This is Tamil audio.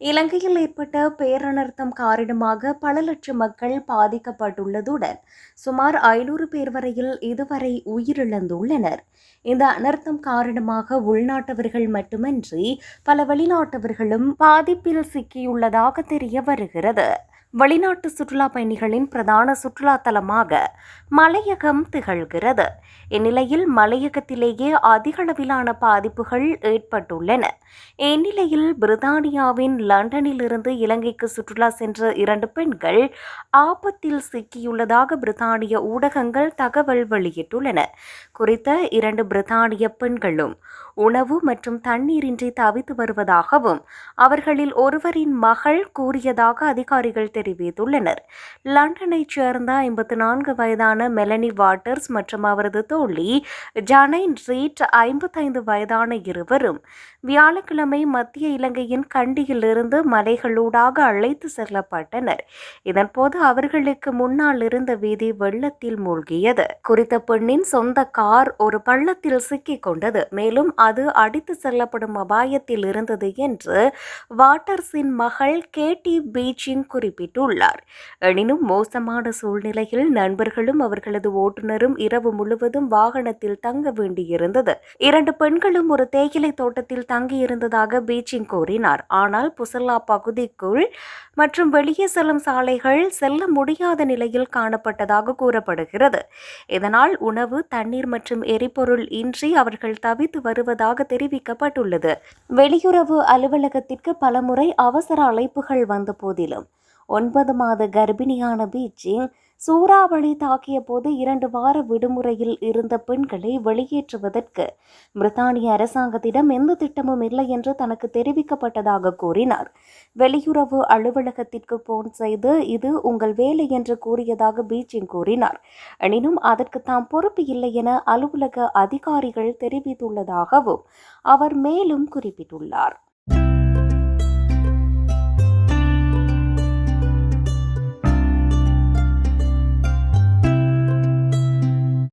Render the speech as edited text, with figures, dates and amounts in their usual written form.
இலங்கையில் ஏற்பட்ட பேரனர்த்தம் காரணமாக பல லட்சம் மக்கள் பாதிக்கப்பட்டுள்ளதுடன் சுமார் 500 பேர் வரையில் இதுவரை உயிரிழந்துள்ளனர். இந்த அனர்த்தம் காரணமாக உள்நாட்டவர்கள் மட்டுமின்றி பல வெளிநாட்டவர்களும் பாதிப்பில் சிக்கியுள்ளதாக தெரிய வருகிறது. வெளிநாட்டு சுற்றுலா பயணிகளின் பிரதான சுற்றுலா தலமாக மலையகம் திகழ்கிறது. இந்நிலையில் மலையகத்திலேயே அதிகளவிலான பாதிப்புகள் ஏற்பட்டுள்ளன. இந்நிலையில் பிரித்தானியாவின் லண்டனில் இருந்து இலங்கைக்கு சுற்றுலா சென்ற 2 பெண்கள் ஆபத்தில் சிக்கியுள்ளதாக பிரித்தானிய ஊடகங்கள் தகவல் வெளியிட்டுள்ளன. குறித்த 2 பிரித்தானிய பெண்களும் உணவு மற்றும் தண்ணீரின்றி தவித்து வருவதாகவும் அவர்களில் ஒருவரின் மகள் கூறியதாக அதிகாரிகள் தெரிவித்துள்ளனர். லண்டனைச் சேர்ந்த 54 வயதான மெலனி வாட்டர்ஸ் மற்றும் அவரது தோழி ஜனைன் ரீட் 55 வயதான இருவரும் வியாழக்கிழமை மத்திய இலங்கையின் கண்டியிலிருந்து மலைகளூடாக அழைத்து செல்லப்பட்டனர். இதன்போது அவர்களுக்கு முன்னால் இருந்த வீதி வெள்ளத்தில் மூழ்கியது. குறித்த பெண்ணின் சொந்த கார் ஒரு பள்ளத்தில் சிக்கிக் கொண்டது. மேலும் அது அடித்து செல்லப்படும் அபாயத்தில் இருந்தது என்று வாட்டர்ஸின் மகள் கேட்டி பீச்சிங் குறிப்பிட்டுள்ளார். எனினும் மோசமான சூழ்நிலையில் நண்பர்களும் அவர்களது ஓட்டுநரும் இரவு முழுவதும் வாகனத்தில் தங்க வேண்டியிருந்தது. 2 பெண்களும் ஒரு தேயிலை தோட்டத்தில் தங்கியிருந்ததாக பீச்சிங் கூறினார். ஆனால் புசல்லா பகுதிக்குள் மற்றும் வெளியே செல்லும் சாலைகள் செல்ல முடியாத நிலையில் காணப்பட்டதாக கூறப்படுகிறது. இதனால் உணவு, தண்ணீர் மற்றும் எரிபொருள் இன்றி அவர்கள் தவித்து வருவதாக தெரிவிக்கப்பட்டுள்ளது. வெளியுறவு அலுவலகத்திற்கு பலமுறை அவசர அழைப்புகள் வந்த போதிலும் 9 மாத கர்ப்பிணியான பீச்சிங் சூறாவளி தாக்கிய போது 2 வார விடுமுறையில் இருந்த பெண்களை வெளியேற்றுவதற்கு பிரித்தானிய அரசாங்கத்திடம் எந்த திட்டமும் இல்லை என்று தனக்கு தெரிவிக்கப்பட்டதாக கூறினார். வெளியுறவு அலுவலகத்திற்கு போன் செய்து இது உங்கள் வேலை என்று கூறியதாக பீச்சிங் கூறினார். எனினும் அதற்கு தாம் பொறுப்பு இல்லை என அலுவலக அதிகாரிகள் தெரிவித்துள்ளதாகவும் அவர் மேலும் குறிப்பிட்டுள்ளார்.